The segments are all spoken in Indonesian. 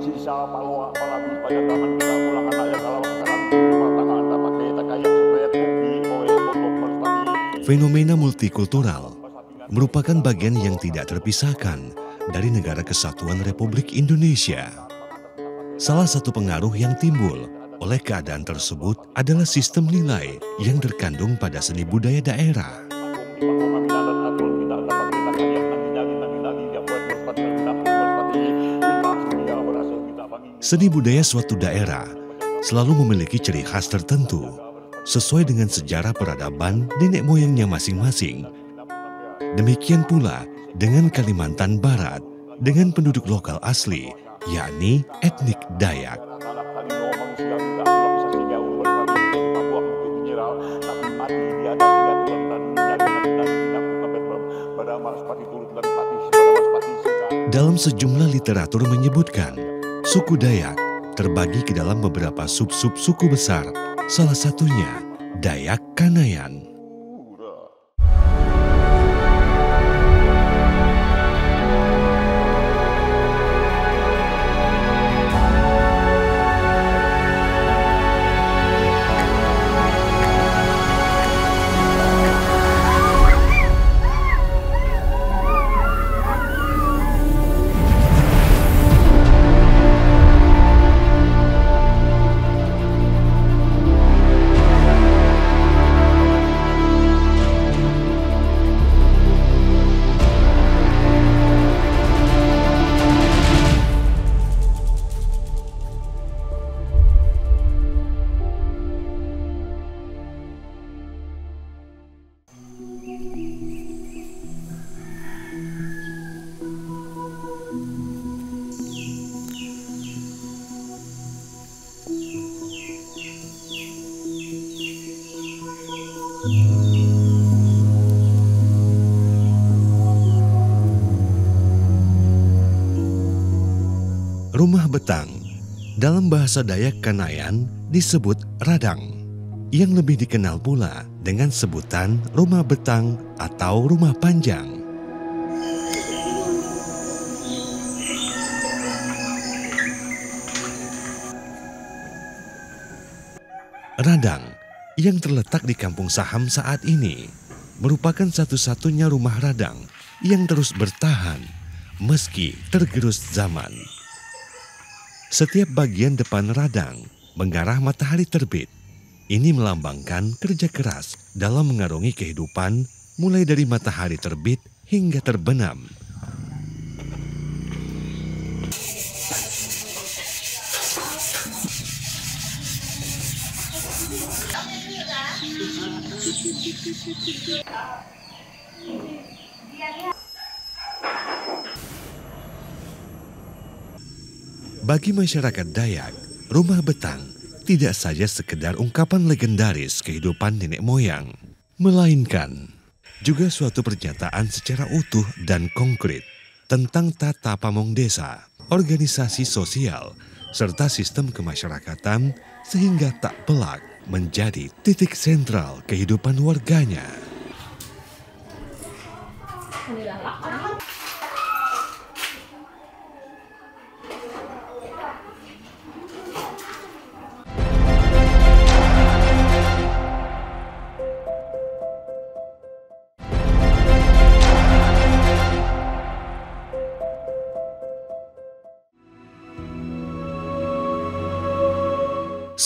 sisa palu apalagi banyak tangan kita pulang anak yang kalau tangan rumah tangan dapat kita kayak supaya kopi oleh untuk berstati. Fenomena multikultural merupakan bagian yang tidak terpisahkan dari Negara Kesatuan Republik Indonesia. Salah satu pengaruh yang timbul oleh keadaan tersebut adalah sistem nilai yang terkandung pada seni budaya daerah. Seni budaya suatu daerah selalu memiliki ciri khas tertentu sesuai dengan sejarah peradaban nenek moyangnya masing-masing. Demikian pula dengan Kalimantan Barat dengan penduduk lokal asli, yakni etnik Dayak. Dalam sejumlah literatur menyebutkan, suku Dayak terbagi ke dalam beberapa sub-sub suku besar, salah satunya Dayak Kanayan. Rumah betang dalam bahasa Dayak Kanayan disebut radang, yang lebih dikenal pula dengan sebutan rumah betang atau rumah panjang. Radang yang terletak di Kampung Saham saat ini merupakan satu-satunya rumah radang yang terus bertahan meski tergerus zaman. Setiap bagian depan radang mengarah matahari terbit. Ini melambangkan kerja keras dalam mengarungi kehidupan mulai dari matahari terbit hingga terbenam. Bagi masyarakat Dayak, rumah betang tidak saja sekedar ungkapan legendaris kehidupan nenek moyang, melainkan juga suatu pernyataan secara utuh dan konkret tentang tata pamong desa, organisasi sosial, serta sistem kemasyarakatan sehingga tak pelak menjadi titik sentral kehidupan warganya.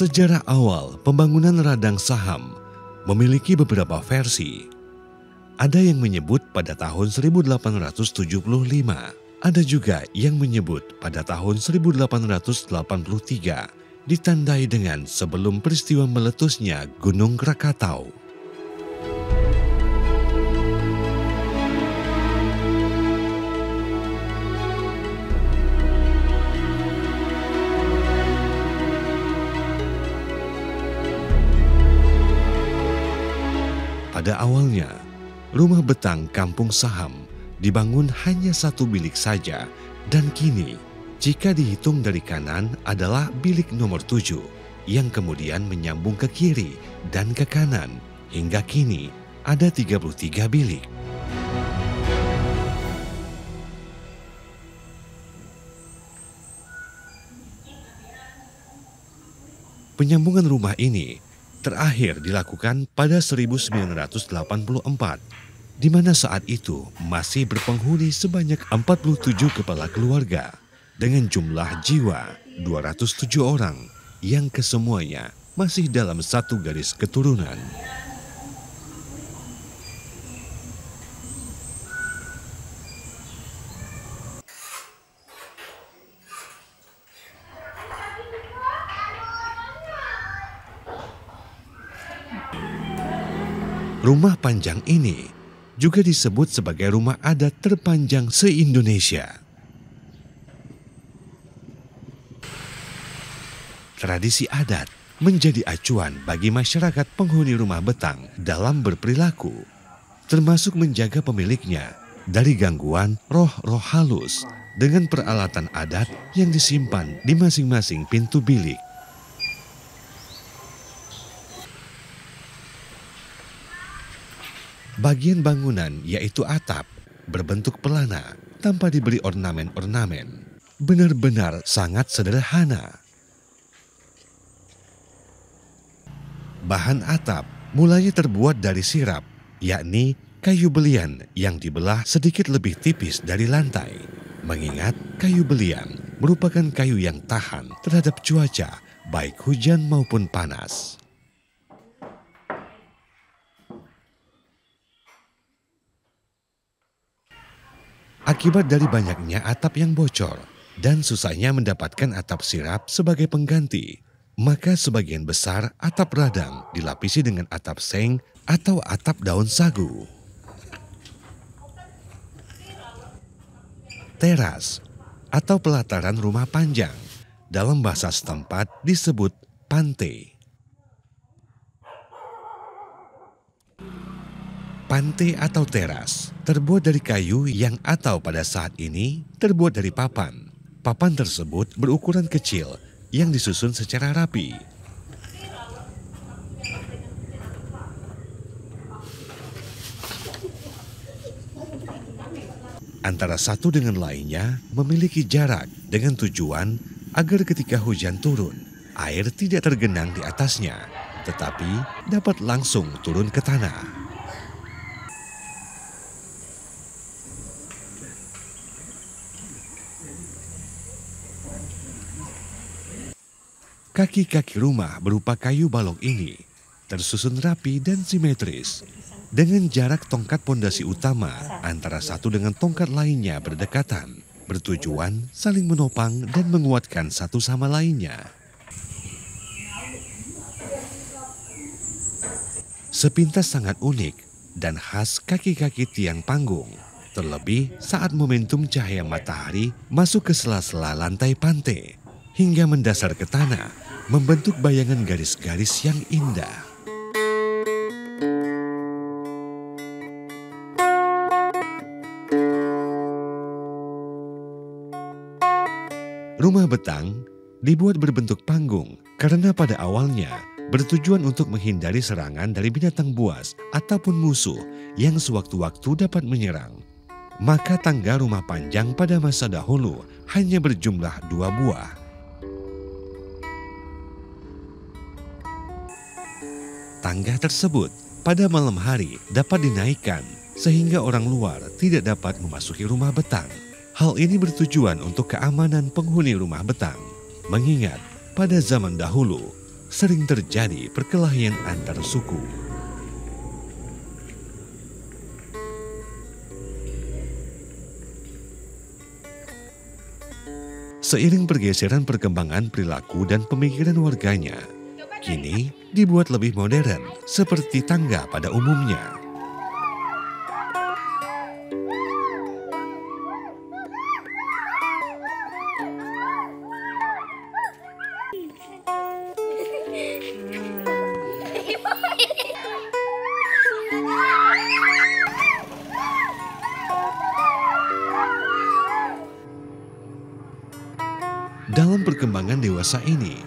Sejarah awal pembangunan Radang Saham memiliki beberapa versi. Ada yang menyebut pada tahun 1875, ada juga yang menyebut pada tahun 1883, ditandai dengan sebelum peristiwa meletusnya Gunung Krakatau. Pada awalnya, rumah betang Kampung Saham dibangun hanya satu bilik saja dan kini jika dihitung dari kanan adalah bilik nomor 7 yang kemudian menyambung ke kiri dan ke kanan hingga kini ada 33 bilik. Penyambungan rumah ini terakhir dilakukan pada 1984, di mana saat itu masih berpenghuni sebanyak 47 kepala keluarga dengan jumlah jiwa 207 orang yang kesemuanya masih dalam satu garis keturunan. Rumah panjang ini juga disebut sebagai rumah adat terpanjang se-Indonesia. Tradisi adat menjadi acuan bagi masyarakat penghuni rumah betang dalam berperilaku, termasuk menjaga pemiliknya dari gangguan roh-roh halus dengan peralatan adat yang disimpan di masing-masing pintu bilik. Bagian bangunan yaitu atap berbentuk pelana tanpa diberi ornamen-ornamen. Benar-benar sangat sederhana. Bahan atap mulanya terbuat dari sirap, yakni kayu belian yang dibelah sedikit lebih tipis dari lantai. Mengingat kayu belian merupakan kayu yang tahan terhadap cuaca, baik hujan maupun panas. Akibat dari banyaknya atap yang bocor dan susahnya mendapatkan atap sirap sebagai pengganti, maka sebagian besar atap radang dilapisi dengan atap seng atau atap daun sagu. Teras atau pelataran rumah panjang dalam bahasa setempat disebut pante. Pante atau teras terbuat dari kayu yang atau pada saat ini terbuat dari papan. Papan tersebut berukuran kecil yang disusun secara rapi. Antara satu dengan lainnya memiliki jarak dengan tujuan agar ketika hujan turun, air tidak tergenang di atasnya, tetapi dapat langsung turun ke tanah. Kaki-kaki rumah berupa kayu balok ini tersusun rapi dan simetris dengan jarak tongkat pondasi utama antara satu dengan tongkat lainnya berdekatan, bertujuan saling menopang dan menguatkan satu sama lainnya. Sepintas sangat unik dan khas kaki-kaki tiang panggung, terlebih saat momentum cahaya matahari masuk ke sela-sela lantai pante hingga mendasar ke tanah, membentuk bayangan garis-garis yang indah. Rumah betang dibuat berbentuk panggung karena pada awalnya bertujuan untuk menghindari serangan dari binatang buas ataupun musuh yang sewaktu-waktu dapat menyerang. Maka tangga rumah panjang pada masa dahulu hanya berjumlah 2 buah. Tangga tersebut pada malam hari dapat dinaikkan sehingga orang luar tidak dapat memasuki rumah betang. Hal ini bertujuan untuk keamanan penghuni rumah betang. Mengingat pada zaman dahulu sering terjadi perkelahian antar suku. Seiring pergeseran perkembangan perilaku dan pemikiran warganya, kini dibuat lebih modern seperti tangga pada umumnya. Dalam perkembangan dewasa ini,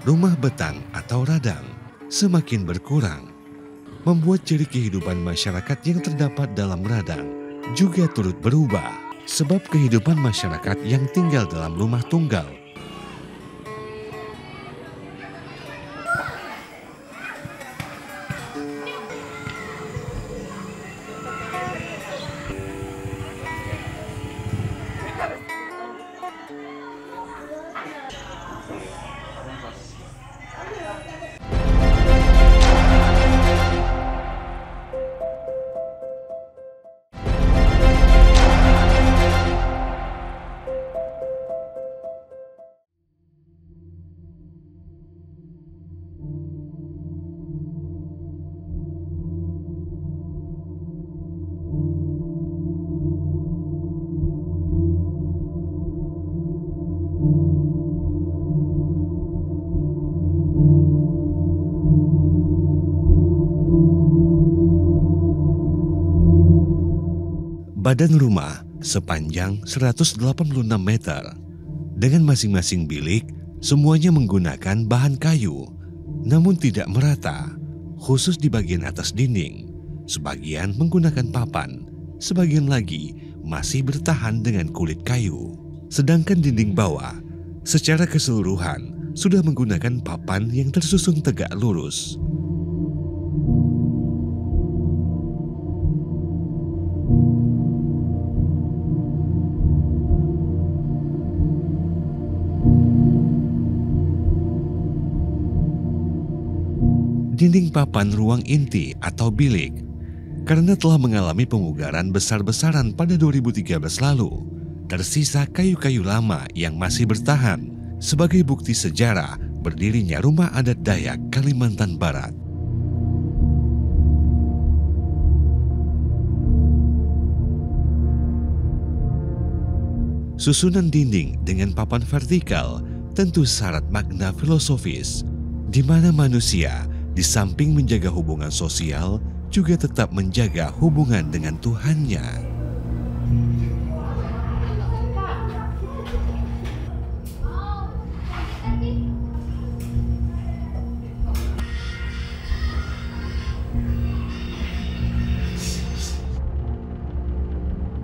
rumah betang atau radang semakin berkurang, membuat ciri kehidupan masyarakat yang terdapat dalam radang juga turut berubah, sebab kehidupan masyarakat yang tinggal dalam rumah tunggal Badan rumah sepanjang 186 meter dengan masing-masing bilik semuanya menggunakan bahan kayu, namun tidak merata, khusus di bagian atas dinding. Sebagian menggunakan papan, sebagian lagi masih bertahan dengan kulit kayu. Sedangkan dinding bawah secara keseluruhan sudah menggunakan papan yang tersusun tegak lurus. Dinding papan ruang inti atau bilik karena telah mengalami pemugaran besar-besaran pada 2013 lalu, tersisa kayu-kayu lama yang masih bertahan sebagai bukti sejarah berdirinya rumah adat Dayak Kalimantan Barat. Susunan dinding dengan papan vertikal tentu syarat makna filosofis, di mana manusia di samping menjaga hubungan sosial, juga tetap menjaga hubungan dengan Tuhannya.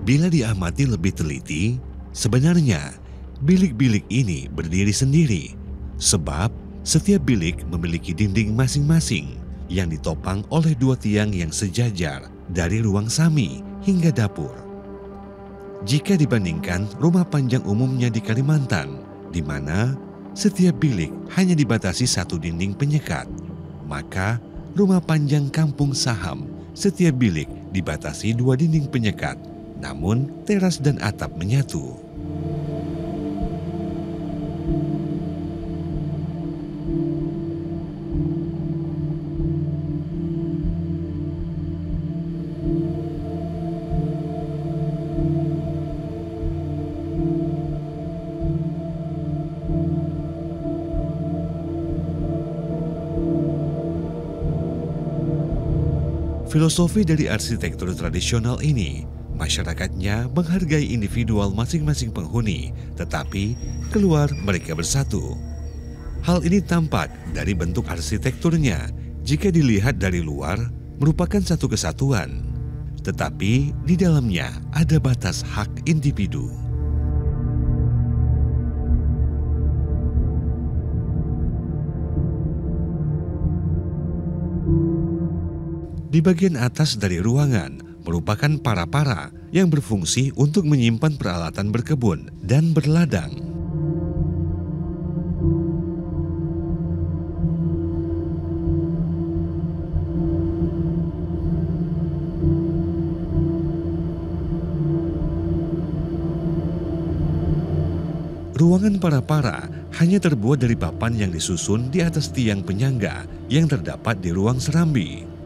Bila diamati lebih teliti, sebenarnya bilik-bilik ini berdiri sendiri, sebab setiap bilik memiliki dinding masing-masing yang ditopang oleh dua tiang yang sejajar dari ruang sami hingga dapur. Jika dibandingkan rumah panjang umumnya di Kalimantan, di mana setiap bilik hanya dibatasi satu dinding penyekat, maka rumah panjang Kampung Saham setiap bilik dibatasi dua dinding penyekat, namun teras dan atap menyatu. Filosofi dari arsitektur tradisional ini, masyarakatnya menghargai individual masing-masing penghuni, tetapi keluar mereka bersatu. Hal ini tampak dari bentuk arsitekturnya. Jika dilihat dari luar, merupakan satu kesatuan, tetapi di dalamnya ada batas hak individu. Di bagian atas dari ruangan merupakan para-para yang berfungsi untuk menyimpan peralatan berkebun dan berladang. Ruangan para-para hanya terbuat dari papan yang disusun di atas tiang penyangga yang terdapat di ruang serambi.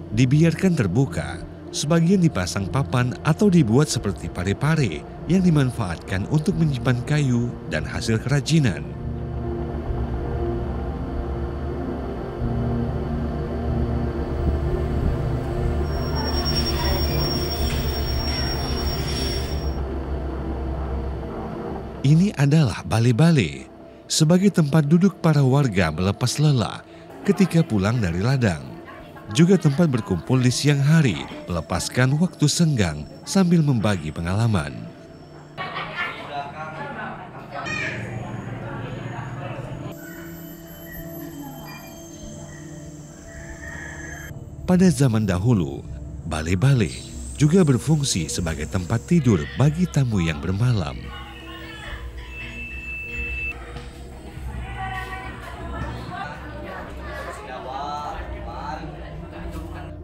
Dibiarkan terbuka, sebagian dipasang papan atau dibuat seperti pare-pare yang dimanfaatkan untuk menyimpan kayu dan hasil kerajinan. Ini adalah bale-bale, sebagai tempat duduk para warga melepas lelah ketika pulang dari ladang. Juga tempat berkumpul di siang hari, melepaskan waktu senggang sambil membagi pengalaman. Pada zaman dahulu, bale-bale juga berfungsi sebagai tempat tidur bagi tamu yang bermalam.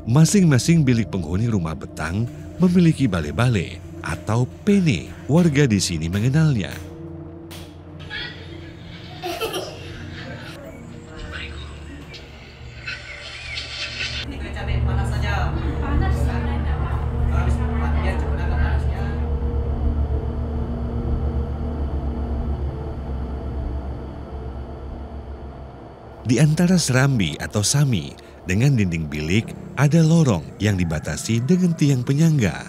Masing-masing bilik penghuni rumah betang memiliki bale-bale atau pene, warga di sini mengenalnya. Di antara serambi atau sami dengan dinding bilik ada lorong yang dibatasi dengan tiang penyangga.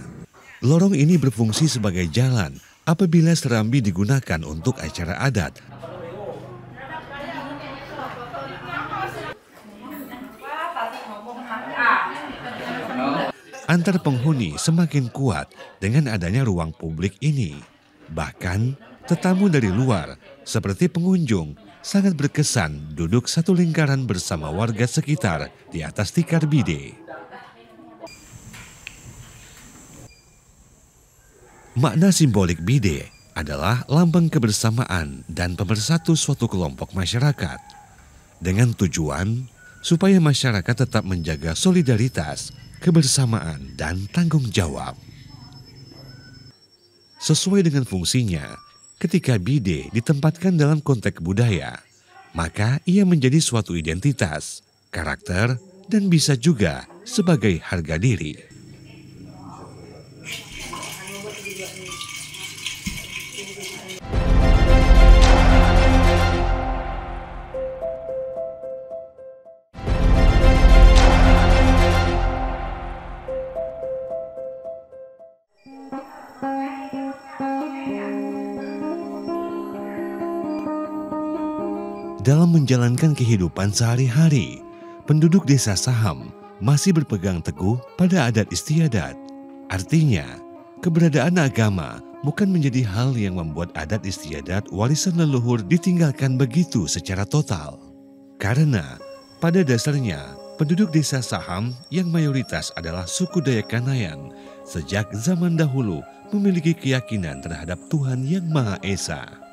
Lorong ini berfungsi sebagai jalan apabila serambi digunakan untuk acara adat. Antar penghuni semakin kuat dengan adanya ruang publik ini. Bahkan tetamu dari luar seperti pengunjung sangat berkesan duduk satu lingkaran bersama warga sekitar di atas tikar bide. Makna simbolik bide adalah lambang kebersamaan dan pemersatu suatu kelompok masyarakat. Dengan tujuan supaya masyarakat tetap menjaga solidaritas, kebersamaan, dan tanggung jawab. Sesuai dengan fungsinya, ketika bide ditempatkan dalam konteks budaya, maka ia menjadi suatu identitas, karakter, dan bisa juga sebagai harga diri. Dalam menjalankan kehidupan sehari-hari, penduduk desa Saham masih berpegang teguh pada adat istiadat. Artinya, keberadaan agama bukan menjadi hal yang membuat adat istiadat warisan leluhur ditinggalkan begitu secara total. Karena pada dasarnya, penduduk desa Saham yang mayoritas adalah suku Dayak Kanayan sejak zaman dahulu memiliki keyakinan terhadap Tuhan Yang Maha Esa.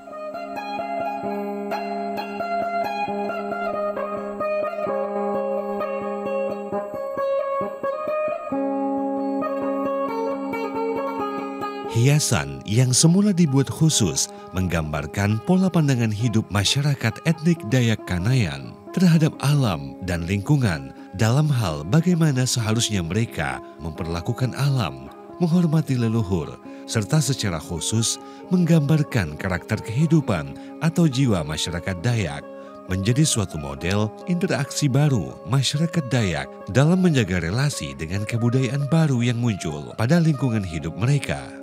Hiasan yang semula dibuat khusus menggambarkan pola pandangan hidup masyarakat etnik Dayak Kanayan terhadap alam dan lingkungan dalam hal bagaimana seharusnya mereka memperlakukan alam, menghormati leluhur, serta secara khusus menggambarkan karakter kehidupan atau jiwa masyarakat Dayak menjadi suatu model interaksi baru masyarakat Dayak dalam menjaga relasi dengan kebudayaan baru yang muncul pada lingkungan hidup mereka.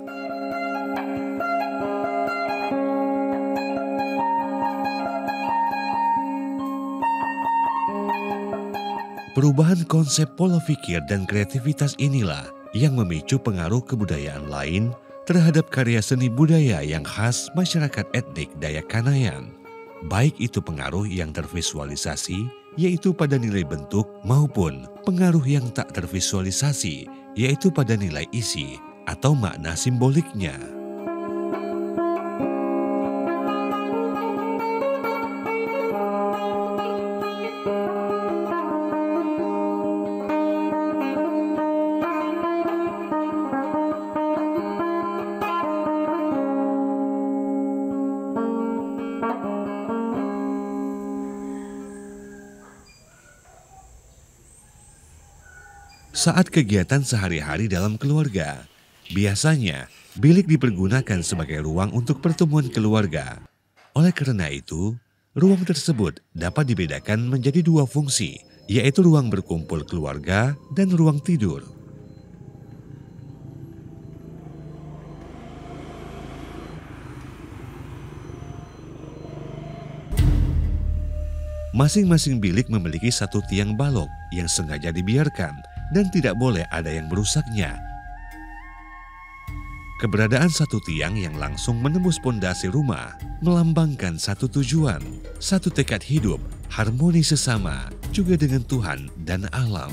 Perubahan konsep pola pikir dan kreativitas inilah yang memicu pengaruh kebudayaan lain terhadap karya seni budaya yang khas masyarakat etnik Dayak Kanayan. Baik itu pengaruh yang tervisualisasi, yaitu pada nilai bentuk, maupun pengaruh yang tak tervisualisasi, yaitu pada nilai isi atau makna simboliknya. Saat kegiatan sehari-hari dalam keluarga, biasanya bilik dipergunakan sebagai ruang untuk pertemuan keluarga. Oleh karena itu, ruang tersebut dapat dibedakan menjadi dua fungsi, yaitu ruang berkumpul keluarga dan ruang tidur. Masing-masing bilik memiliki satu tiang balok yang sengaja dibiarkan dan tidak boleh ada yang merusaknya. Keberadaan satu tiang yang langsung menembus pondasi rumah melambangkan satu tujuan, satu tekad hidup, harmoni sesama, juga dengan Tuhan dan alam.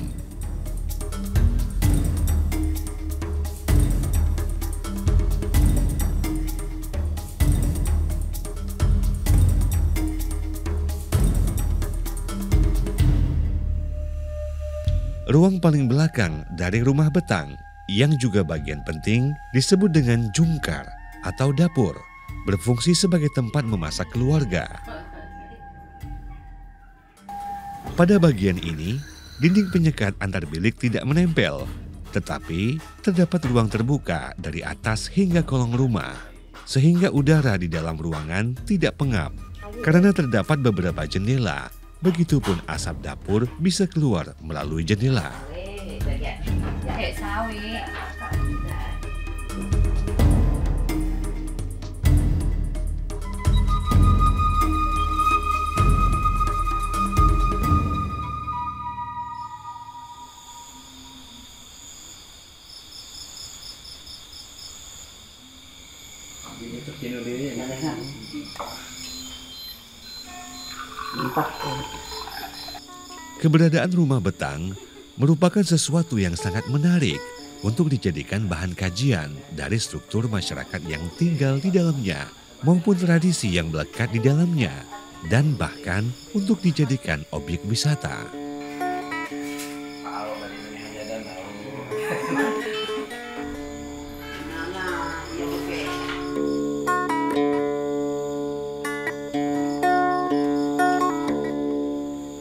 Ruang paling belakang dari rumah betang yang juga bagian penting disebut dengan jungkar atau dapur, berfungsi sebagai tempat memasak keluarga. Pada bagian ini, dinding penyekat antar bilik tidak menempel, tetapi terdapat ruang terbuka dari atas hingga kolong rumah, sehingga udara di dalam ruangan tidak pengap. Karena terdapat beberapa jendela, begitupun asap dapur bisa keluar melalui jendela. Keberadaan rumah betang merupakan sesuatu yang sangat menarik untuk dijadikan bahan kajian dari struktur masyarakat yang tinggal di dalamnya maupun tradisi yang melekat di dalamnya dan bahkan untuk dijadikan objek wisata.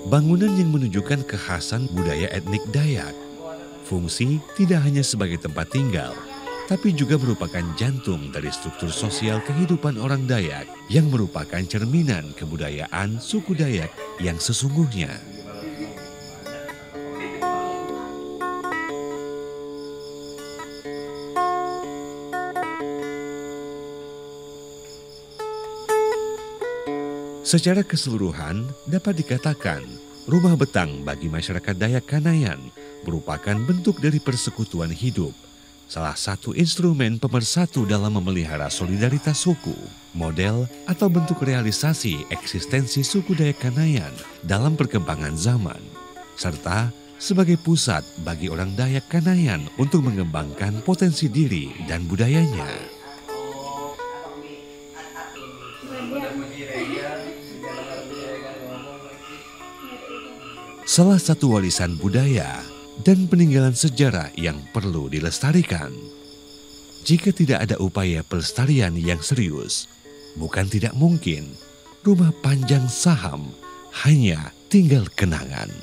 Bangunan yang menunjukkan kekhasan budaya etnik Dayak. Fungsi tidak hanya sebagai tempat tinggal, tapi juga merupakan jantung dari struktur sosial kehidupan orang Dayak yang merupakan cerminan kebudayaan suku Dayak yang sesungguhnya. Secara keseluruhan dapat dikatakan rumah betang bagi masyarakat Dayak Kanayan merupakan bentuk dari persekutuan hidup, salah satu instrumen pemersatu dalam memelihara solidaritas suku, model atau bentuk realisasi eksistensi suku Dayak Kanayan dalam perkembangan zaman, serta sebagai pusat bagi orang Dayak Kanayan untuk mengembangkan potensi diri dan budayanya. Salah satu warisan budaya dan peninggalan sejarah yang perlu dilestarikan. Jika tidak ada upaya pelestarian yang serius, bukan tidak mungkin rumah panjang Saham hanya tinggal kenangan.